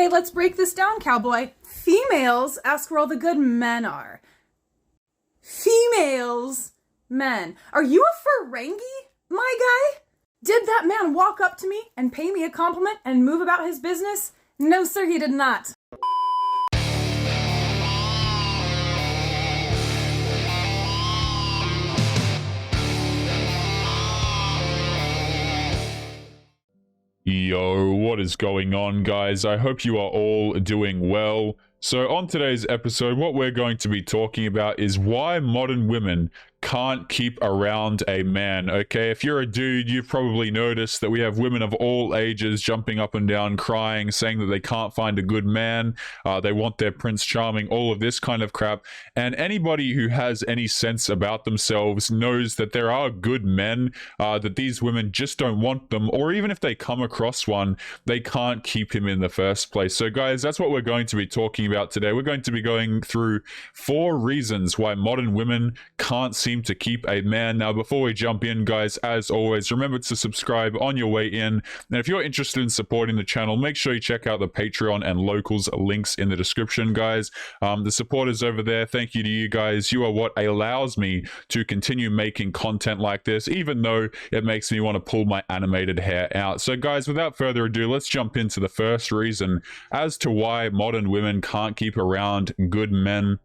Okay, let's break this down, cowboy. Females ask where all the good men are. Females, men. Are you a Ferengi, my guy? Did that man walk up to me and pay me a compliment and move about his business? No, sir, he did not. Yo, what is going on, guys? I hope you are all doing well. So on today's episode, what we're going to be talking about is why modern women can't keep around a man. Okay, if you're a dude, you've probably noticed that we have women of all ages jumping up and down crying, saying that they can't find a good man, they want their Prince Charming, all of this kind of crap. And anybody who has any sense about themselves knows that there are good men, that these women just don't want them, or even if they come across one, they can't keep him in the first place. So guys, that's what we're going to be talking about today. We're going to be going through 4 reasons why modern women can't seem to keep a man. Now, before we jump in, guys, as always, remember to subscribe on your way in. And if you're interested in supporting the channel, make sure you check out the Patreon and locals links in the description, guys. The supporters over there, thank you to you guys. You are what allows me to continue making content like this, even though it makes me want to pull my animated hair out. So guys, without further ado, let's jump into the first reason as to why modern women can't keep around good men.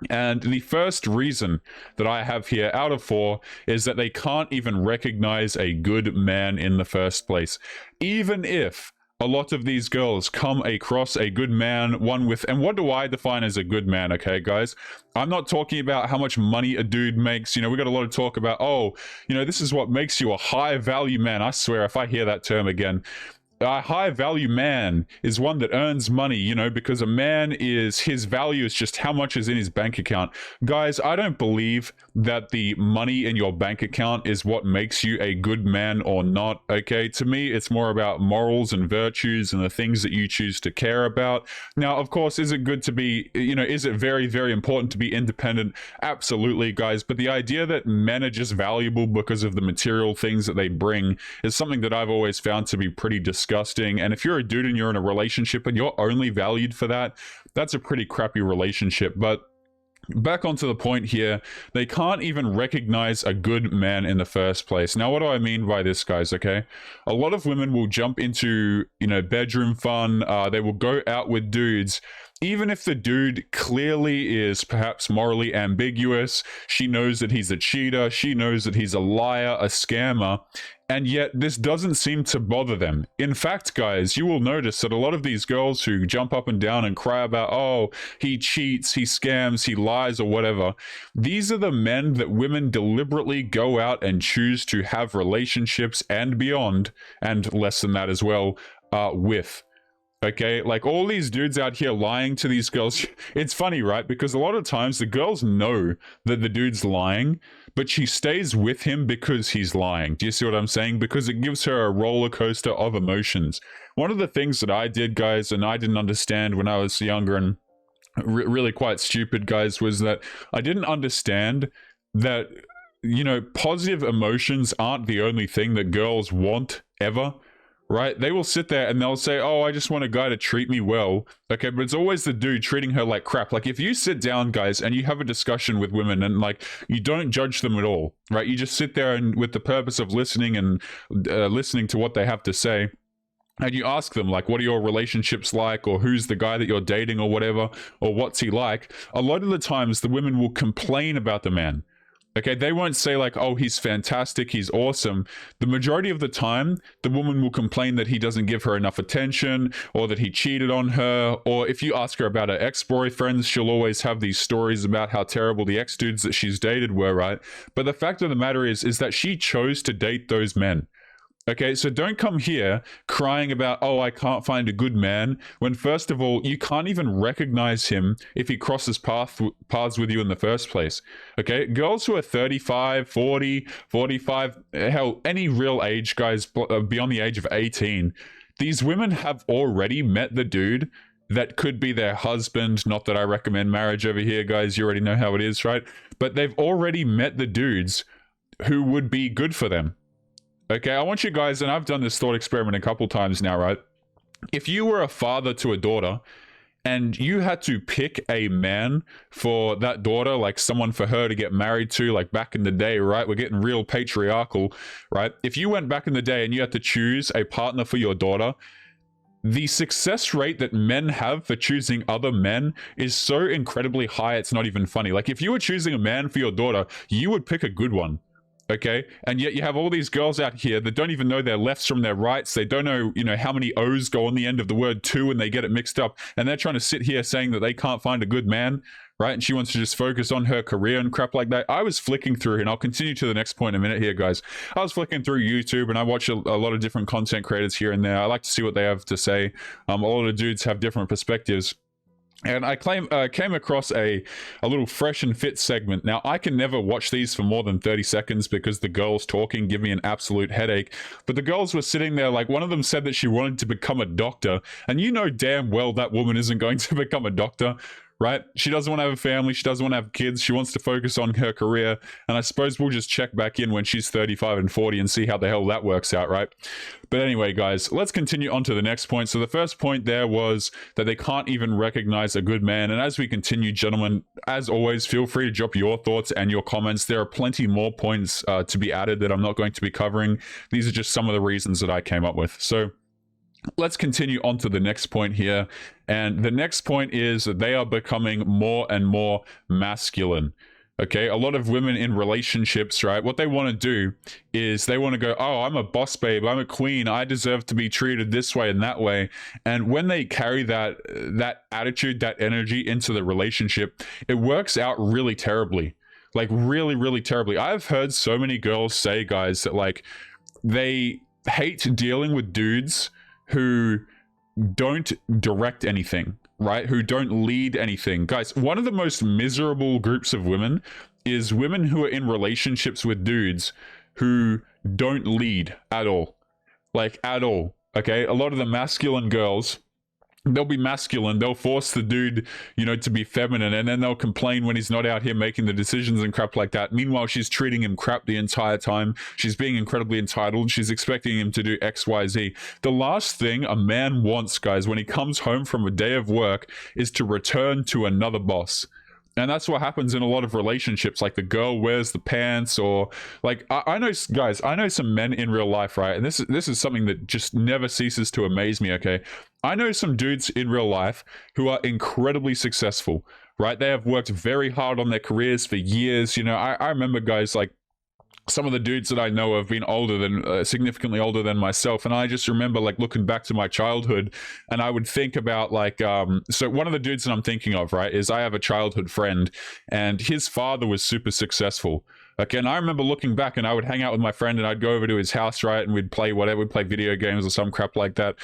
And the first reason that I have here out of 4 is that they can't even recognize a good man in the first place. Even if a lot of these girls come across a good man, one with, and what do I define as a good man, okay, guys? I'm not talking about how much money a dude makes. You know, we got a lot of talk about, oh, you know, this is what makes you a high value man. I swear, if I hear that term again, a high value man is one that earns money, you know, because a man is, his value is just how much is in his bank account. Guys, I don't believe that the money in your bank account is what makes you a good man or not, okay? To me, it's more about morals and virtues and the things that you choose to care about. Now, of course, is it good to be, you know, is it very, very important to be independent? Absolutely, guys. But the idea that men are just valuable because of the material things that they bring is something that I've always found to be pretty disgusting. And if you're a dude and you're in a relationship and you're only valued for that, that's a pretty crappy relationship. But back onto the point here, they can't even recognize a good man in the first place. Now, what do I mean by this, guys? Okay, a lot of women will jump into, you know, bedroom fun. They will go out with dudes. Even if the dude clearly is perhaps morally ambiguous, she knows that he's a cheater, she knows that he's a liar, a scammer, and yet this doesn't seem to bother them. In fact, guys, you will notice that a lot of these girls who jump up and down and cry about, oh, he cheats, he scams, he lies, or whatever, these are the men that women deliberately go out and choose to have relationships and beyond, and less than that as well, with. Okay, like all these dudes out here lying to these girls. It's funny, right? Because a lot of times the girls know that the dude's lying, but she stays with him because he's lying. Do you see what I'm saying? Because it gives her a roller coaster of emotions. One of the things that I did, guys, and I didn't understand when I was younger and really quite stupid, guys, was that I didn't understand that, you know, positive emotions aren't the only thing that girls want ever. Right? They will sit there and they'll say, oh, I just want a guy to treat me well. Okay, but it's always the dude treating her like crap. Like if you sit down, guys, and you have a discussion with women and like you don't judge them at all, right? You just sit there and with the purpose of listening and listening to what they have to say. And you ask them, like, what are your relationships like? Or who's the guy that you're dating or whatever? Or what's he like? A lot of the times the women will complain about the man. Okay, they won't say like, oh, he's fantastic, he's awesome. The majority of the time, the woman will complain that he doesn't give her enough attention, or that he cheated on her, or if you ask her about her ex-boyfriends, she'll always have these stories about how terrible the ex-dudes that she's dated were, right? But the fact of the matter is that she chose to date those men. Okay, so don't come here crying about, oh, I can't find a good man, when first of all, you can't even recognize him if he crosses paths with you in the first place. Okay, girls who are 35, 40, 45, hell, any real age, guys, beyond the age of 18, these women have already met the dude that could be their husband. Not that I recommend marriage over here, guys, you already know how it is, right? But they've already met the dudes who would be good for them. Okay, I want you guys, and I've done this thought experiment a couple times now, right? if you were a father to a daughter and you had to pick a man for that daughter, like someone for her to get married to, like back in the day, right? We're getting real patriarchal, right? If you went back in the day and you had to choose a partner for your daughter, the success rate that men have for choosing other men is so incredibly high, it's not even funny. Like, if you were choosing a man for your daughter, you would pick a good one. Okay, and yet you have all these girls out here that don't even know their lefts from their rights. They don't know, how many O's go on the end of the word to, and they get it mixed up. And they're trying to sit here saying that they can't find a good man, right? And she wants to just focus on her career and crap like that. I was flicking through, and I'll continue to the next point in a minute here, guys. I was flicking through YouTube, and I watch a lot of different content creators here and there. I like to see what they have to say. A lot of dudes have different perspectives. And I came across a little fresh and fit segment. Now, I can never watch these for more than 30 seconds because the girls talking give me an absolute headache. But the girls were sitting there, like, one of them said that she wanted to become a doctor. And you know damn well that woman isn't going to become a doctor, right? She doesn't want to have a family. She doesn't want to have kids. She wants to focus on her career. And I suppose we'll just check back in when she's 35 and 40 and see how the hell that works out, right? But anyway, guys, let's continue on to the next point. So the first point there was that they can't even recognize a good man. And as we continue, gentlemen, as always, feel free to drop your thoughts and your comments. There are plenty more points to be added that I'm not going to be covering. These are just some of the reasons that I came up with. So let's continue on to the next point here. And the next point is that they are becoming more and more masculine. Okay, a lot of women in relationships, right? What they want to do is they want to go, oh, I'm a boss babe, I'm a queen, I deserve to be treated this way and that way. And when they carry that attitude, that energy into the relationship, it works out really terribly. Like really, really terribly. I've heard so many girls say, guys, that like they hate dealing with dudes who don't direct anything, right? Who don't lead anything. Guys, one of the most miserable groups of women is women who are in relationships with dudes who don't lead at all. Like, at all. Okay? A lot of the masculine girls, they'll be masculine, they'll force the dude, to be feminine, and then they'll complain when he's not out here making the decisions and crap like that. Meanwhile, she's treating him crap the entire time. She's being incredibly entitled. She's expecting him to do X, Y, Z. The last thing a man wants, guys, when he comes home from a day of work is to return to another boss. And that's what happens in a lot of relationships. Like, the girl wears the pants, or like, I know, guys, I know some men in real life, right? And this is something that just never ceases to amaze me, okay? I know some dudes in real life who are incredibly successful, right? They have worked very hard on their careers for years. I remember, guys, like, some of the dudes that I know have been older than, significantly older than myself. And I just remember, like, looking back to my childhood, and I would think about, like, so one of the dudes that I'm thinking of, right, is I have a childhood friend, and his father was super successful. Okay, and I remember looking back, and I would hang out with my friend, and I'd go over to his house, right, and we'd play whatever, we'd play video games or some crap like that.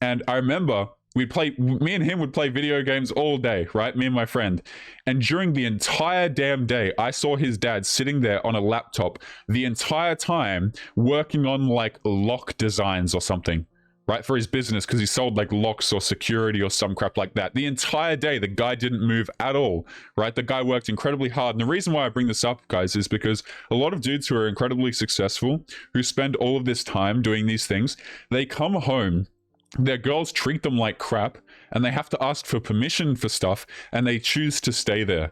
And I remember me and him would play video games all day, right? Me and my friend. And during the entire damn day, I saw his dad sitting there on a laptop the entire time working on like lock designs or something, right? For his business, because he sold like locks or security or some crap like that. The entire day, the guy didn't move at all, right? The guy worked incredibly hard. And the reason why I bring this up, guys, is because a lot of dudes who are incredibly successful, who spend all of this time doing these things, they come home, their girls treat them like crap, and they have to ask for permission for stuff, and they choose to stay there.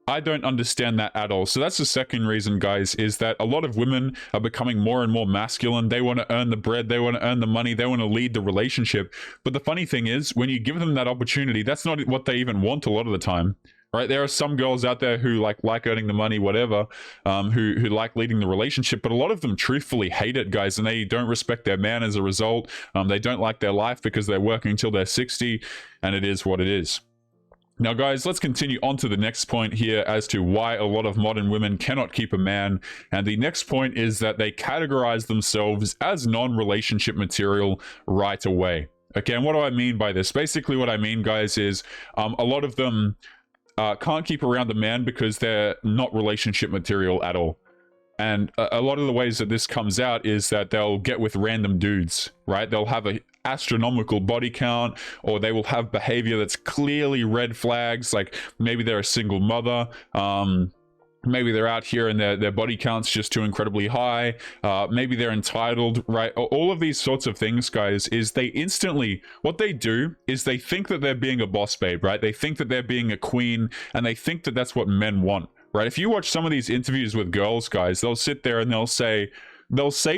I don't understand that at all. So that's the second reason, guys, is that a lot of women are becoming more and more masculine. They want to earn the bread, they want to earn the money, they want to lead the relationship. But the funny thing is, when you give them that opportunity, that's not what they even want a lot of the time. Right, there are some girls out there who like earning the money, whatever, who like leading the relationship, but a lot of them truthfully hate it, guys, and they don't respect their man as a result. They don't like their life because they're working until they're 60, and it is what it is. Now, guys, let's continue on to the next point here as to why a lot of modern women cannot keep a man. And the next point is that they categorize themselves as non-relationship material right away. Okay, and what do I mean by this? Basically, what I mean, guys, is a lot of them can't keep around the man because they're not relationship material at all. And a lot of the ways that this comes out is that they'll get with random dudes, right? They'll have an astronomical body count, or they will have behavior that's clearly red flags, like maybe they're a single mother, maybe they're out here and their body count's just too incredibly high, maybe they're entitled, right? All of these sorts of things, guys, is they instantly, what they do is they think that they're being a boss babe, right? They think that they're being a queen, and they think that that's what men want, right? If you watch some of these interviews with girls, guys, they'll sit there and they'll say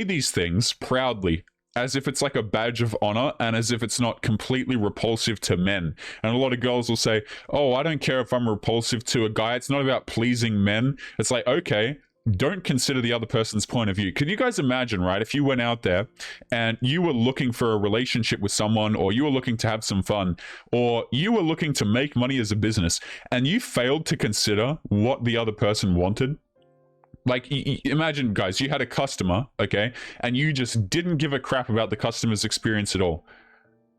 these things proudly, as if it's like a badge of honor, and as if it's not completely repulsive to men. And a lot of girls will say, oh, I don't care if I'm repulsive to a guy, it's not about pleasing men. It's like, okay, don't consider the other person's point of view. Can you guys imagine, right, if you went out there and you were looking for a relationship with someone, or you were looking to have some fun, or you were looking to make money as a business, and you failed to consider what the other person wanted? Like, imagine, guys, you had a customer, okay, and you just didn't give a crap about the customer's experience at all.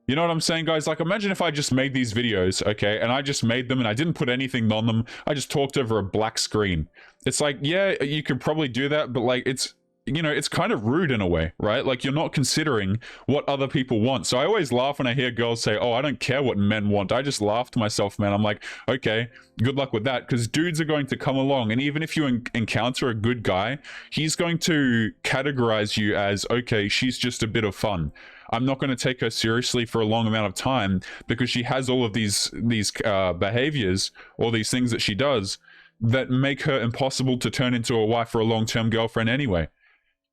You know what I'm saying, guys? Like, imagine if I just made these videos, okay, and I just made them and I didn't put anything on them. I just talked over a black screen. It's like, yeah, you could probably do that, but like, it's, you know, it's kind of rude in a way, right? Like, you're not considering what other people want. So I always laugh when I hear girls say, oh, I don't care what men want. I just laugh to myself, man. I'm like, okay, good luck with that, because dudes are going to come along, and even if you encounter a good guy, he's going to categorize you as, okay, she's just a bit of fun. I'm not going to take her seriously for a long amount of time because she has all of these behaviors, or these things that she does that make her impossible to turn into a wife or a long-term girlfriend anyway.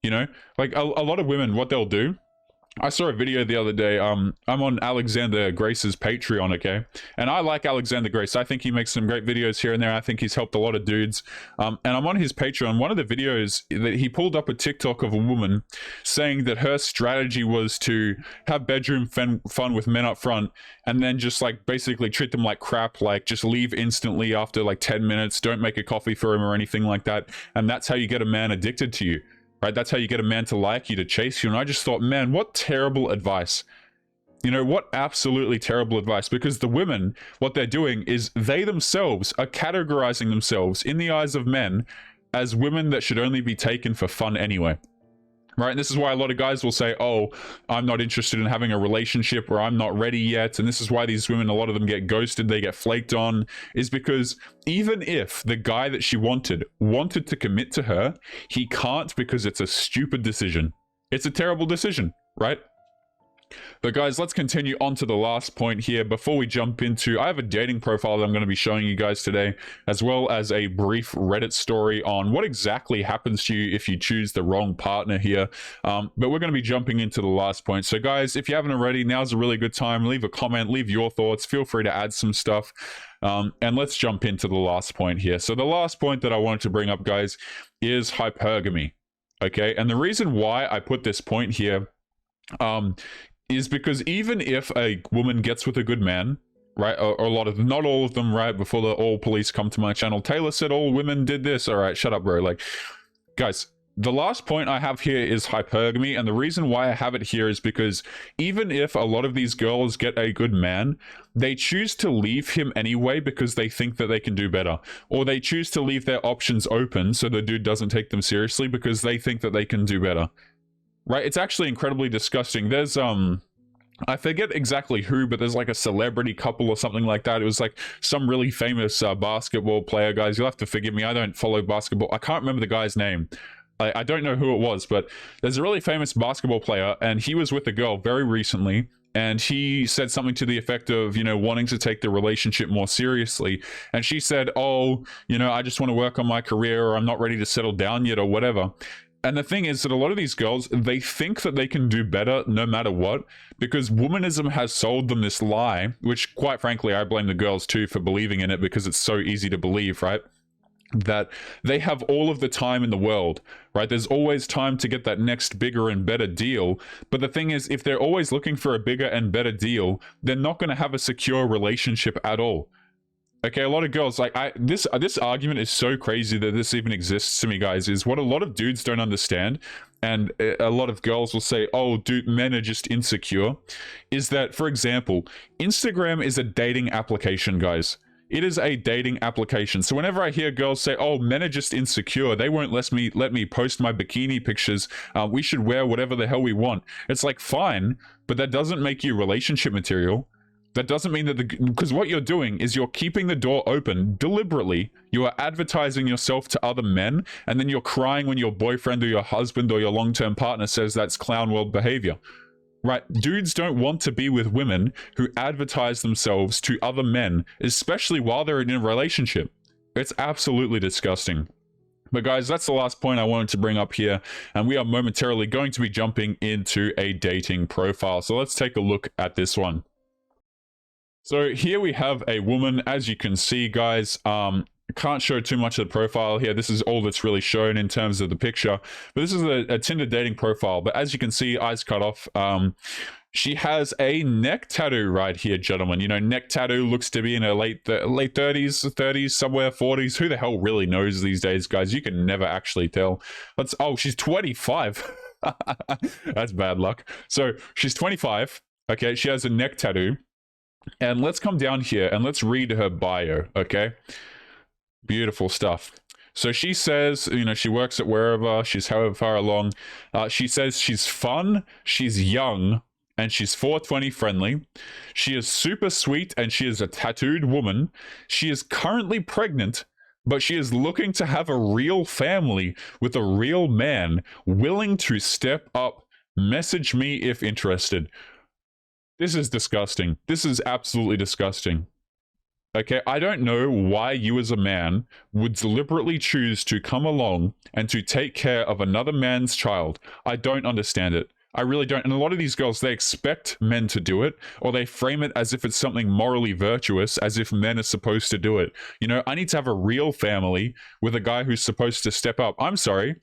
You know, like a lot of women, what they'll do, I saw a video the other day. I'm on Alexander Grace's Patreon, okay? And I like Alexander Grace. I think he makes some great videos here and there. I think he's helped a lot of dudes. And I'm on his Patreon. One of the videos that he pulled up a TikTok of a woman saying that her strategy was to have bedroom fun with men up front, and then just like basically treat them like crap, like just leave instantly after like 10 minutes, don't make a coffee for him or anything like that. And that's how you get a man addicted to you. Right? That's how you get a man to like you, to chase you. And I just thought, man, what terrible advice. You know, what absolutely terrible advice. Because the women, what they're doing is they themselves are categorizing themselves in the eyes of men as women that should only be taken for fun anyway. Right? And this is why a lot of guys will say, oh, I'm not interested in having a relationship, or I'm not ready yet. And this is why these women, a lot of them get ghosted, they get flaked on, is because even if the guy that she wanted to commit to her, he can't, because it's a stupid decision. It's a terrible decision, right? But guys, let's continue on to the last point here before we jump into, I have a dating profile that I'm going to be showing you guys today, as well as a brief Reddit story on what exactly happens to you if you choose the wrong partner here. But we're going to be jumping into the last point. So guys, if you haven't already, now's a really good time. Leave a comment, leave your thoughts, feel free to add some stuff. And let's jump into the last point here. So the last point that I wanted to bring up, guys, is hypergamy. Okay, and the reason why I put this point here is because even if a woman gets with a good man, right, or a lot of, not all of them, right, before the all police come to my channel, Taylor said all women did this. All right, shut up, bro. Like, guys, the last point I have here is hypergamy, and the reason why I have it here is because even if a lot of these girls get a good man, they choose to leave him anyway because they think that they can do better, or they choose to leave their options open so the dude doesn't take them seriously because they think that they can do better. Right? It's actually incredibly disgusting. There's I forget exactly who, but there's like a celebrity couple or something like that. It was like some really famous basketball player, guys. You'll have to forgive me. I don't follow basketball. I can't remember the guy's name. I don't know who it was, but there's a really famous basketball player, and he was with a girl very recently, and he said something to the effect of, you know, wanting to take the relationship more seriously. And she said, oh, you know, I just want to work on my career, or I'm not ready to settle down yet, or whatever. And the thing is that a lot of these girls, they think that they can do better no matter what, because womanism has sold them this lie, which quite frankly, I blame the girls too for believing in it, because it's so easy to believe, right? That they have all of the time in the world, right? There's always time to get that next bigger and better deal. But the thing is, if they're always looking for a bigger and better deal, they're not going to have a secure relationship at all. Okay, a lot of girls, like, this argument is so crazy that this even exists to me, guys, is what a lot of dudes don't understand, and a lot of girls will say, oh, dude, men are just insecure, is that, for example, Instagram is a dating application, guys. It is a dating application. So whenever I hear girls say, oh, men are just insecure, they won't let me post my bikini pictures, we should wear whatever the hell we want. It's like, fine, but that doesn't make you relationship material. That doesn't mean that because what you're doing is you're keeping the door open deliberately. You are advertising yourself to other men, and then you're crying when your boyfriend or your husband or your long-term partner says that's clown world behavior. Right? Dudes don't want to be with women who advertise themselves to other men, especially while they're in a relationship. It's absolutely disgusting. But guys, that's the last point I wanted to bring up here, and we are momentarily going to be jumping into a dating profile. So let's take a look at this one. So here we have a woman, as you can see, guys. Can't show too much of the profile here. This is all that's really shown in terms of the picture. But this is a Tinder dating profile. But as you can see, eyes cut off. She has a neck tattoo right here, gentlemen. You know, neck tattoo, looks to be in her late 30s, somewhere 40s. Who the hell really knows these days, guys? You can never actually tell. Oh, she's 25. That's bad luck. So she's 25. Okay, she has a neck tattoo. And let's come down here and let's read her bio, okay? Beautiful stuff. So she says, you know, she works at wherever, she's however far along. She says she's fun, she's young, and she's 420 friendly. She is super sweet, and she is a tattooed woman. She is currently pregnant, but she is looking to have a real family with a real man willing to step up. Message me if interested. This is disgusting. This is absolutely disgusting. Okay, I don't know why you as a man would deliberately choose to come along and to take care of another man's child. I don't understand it. I really don't. And a lot of these girls, they expect men to do it, or they frame it as if it's something morally virtuous, as if men are supposed to do it. You know, I need to have a real family with a guy who's supposed to step up. I'm sorry.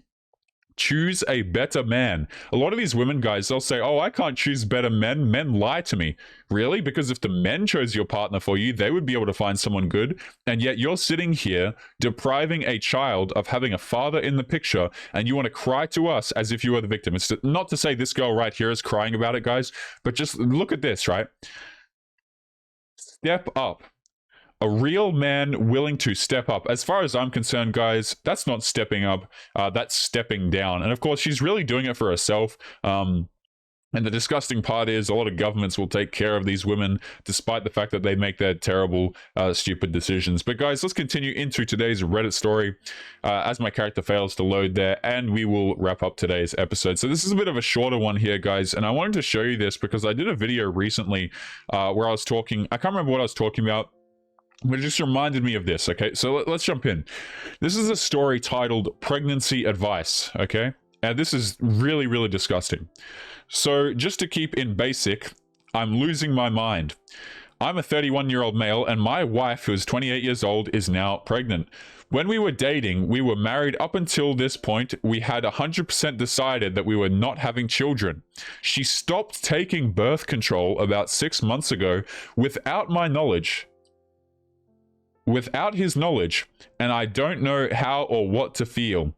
Choose a better man. A lot of these women, guys, they'll say, oh, I can't choose better men. Men lie to me. Really? Because if the men chose your partner for you, they would be able to find someone good. And yet you're sitting here depriving a child of having a father in the picture, and you want to cry to us as if you were the victim. It's not to say this girl right here is crying about it, guys, but just look at this, right? Step up. A real man willing to step up. As far as I'm concerned, guys, that's not stepping up. That's stepping down. And of course, she's really doing it for herself. And the disgusting part is a lot of governments will take care of these women despite the fact that they make their terrible, stupid decisions. But guys, let's continue into today's Reddit story as my character fails to load there, and we will wrap up today's episode. So this is a bit of a shorter one here, guys, and I wanted to show you this because I did a video recently where I was talking, I can't remember what I was talking about, but it just reminded me of this, okay? So let's jump in. This is a story titled Pregnancy Advice, okay? And this is really, really disgusting. So just to keep in basic, I'm losing my mind. I'm a 31-year-old male, and my wife, who is 28 years old, is now pregnant. When we were dating, we were married up until this point. We had 100% decided that we were not having children. She stopped taking birth control about 6 months ago without my knowledge. Without his knowledge, and I don't know how or what to feel.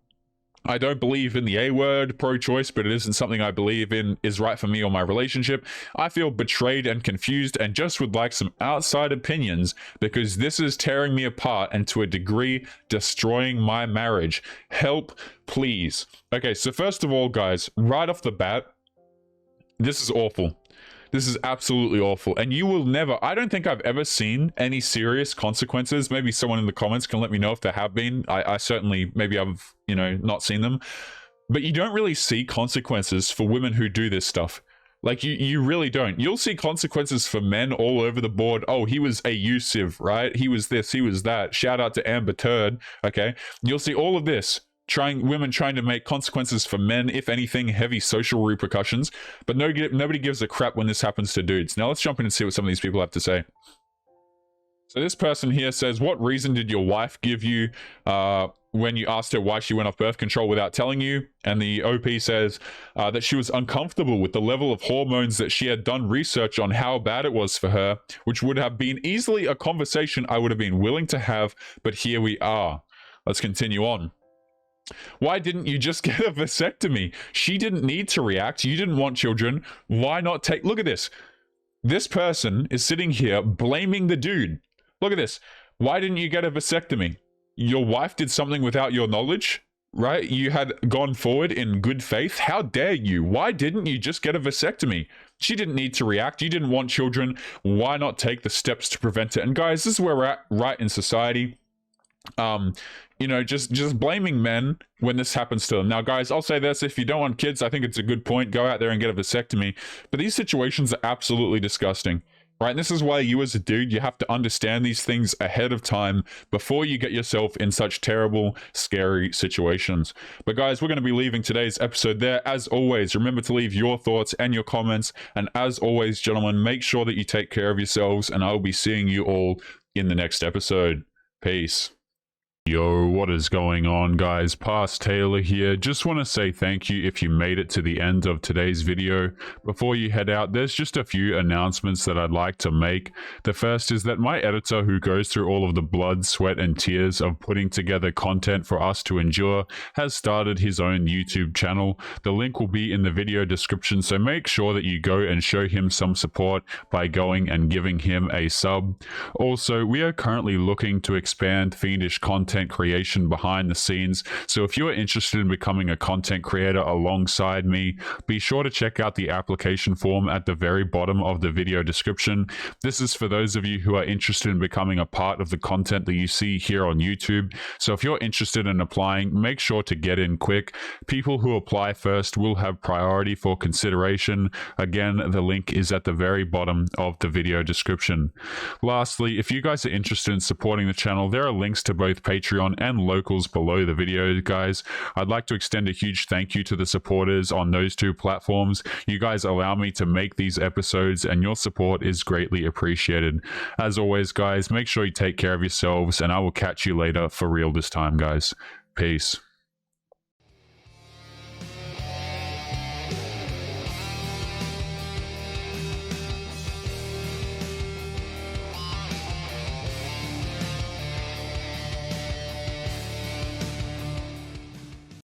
I don't believe in the A word, pro-choice, but it isn't something I believe in is right for me or my relationship. I feel betrayed and confused and just would like some outside opinions because this is tearing me apart and to a degree destroying my marriage. Help, please. Okay, so first of all, guys, right off the bat, this is awful. This is absolutely awful. And you will never, I don't think I've ever seen any serious consequences. Maybe someone in the comments can let me know if there have been. I certainly, maybe I've, you know, not seen them. But you don't really see consequences for women who do this stuff. Like, you really don't. You'll see consequences for men all over the board. Oh, he was abusive, right? He was this, he was that. Shout out to Amber Turd, okay? You'll see all of this. Women trying to make consequences for men, if anything, heavy social repercussions, but nobody gives a crap when this happens to dudes. Now let's jump in and see what some of these people have to say. So this person here says, what reason did your wife give you when you asked her why she went off birth control without telling you? And the OP says that she was uncomfortable with the level of hormones, that she had done research on how bad it was for her, which would have been easily a conversation I would have been willing to have, but here we are. Let's continue on. Why didn't you just get a vasectomy? She didn't need to react. You didn't want children. Why not take... Look at this. This person is sitting here blaming the dude. Look at this. Why didn't you get a vasectomy? Your wife did something without your knowledge? right? You had gone forward in good faith. How dare you? Why didn't you just get a vasectomy? She didn't need to react. You didn't want children. Why not take the steps to prevent it? And guys, this is where we're at right in society. Just blaming men when this happens to them. Now, guys, I'll say this: if you don't want kids, I think it's a good point. Go out there and get a vasectomy. But these situations are absolutely disgusting. Right, and this is why you as a dude, you have to understand these things ahead of time before you get yourself in such terrible, scary situations. But guys, we're going to be leaving today's episode there. As always, remember to leave your thoughts and your comments. And as always, gentlemen, make sure that you take care of yourselves, and I'll be seeing you all in the next episode. Peace. Yo, what is going on, guys? Past Taylor here. Just want to say thank you if you made it to the end of today's video. Before you head out, there's just a few announcements that I'd like to make. The first is that my editor, who goes through all of the blood, sweat, and tears of putting together content for us to endure, has started his own YouTube channel. The link will be in the video description, so make sure that you go and show him some support by going and giving him a sub. Also, we are currently looking to expand fiendish content creation behind the scenes, so if you are interested in becoming a content creator alongside me, be sure to check out the application form at the very bottom of the video description. This is for those of you who are interested in becoming a part of the content that you see here on YouTube. So if you're interested in applying, make sure to get in quick. People who apply first will have priority for consideration. Again, the link is at the very bottom of the video description. Lastly, if you guys are interested in supporting the channel, there are links to both Patreon and locals below the video, guys. I'd like to extend a huge thank you to the supporters on those two platforms. You guys allow me to make these episodes, and your support is greatly appreciated. As always, guys, make sure you take care of yourselves, and I will catch you later for real this time, guys. Peace.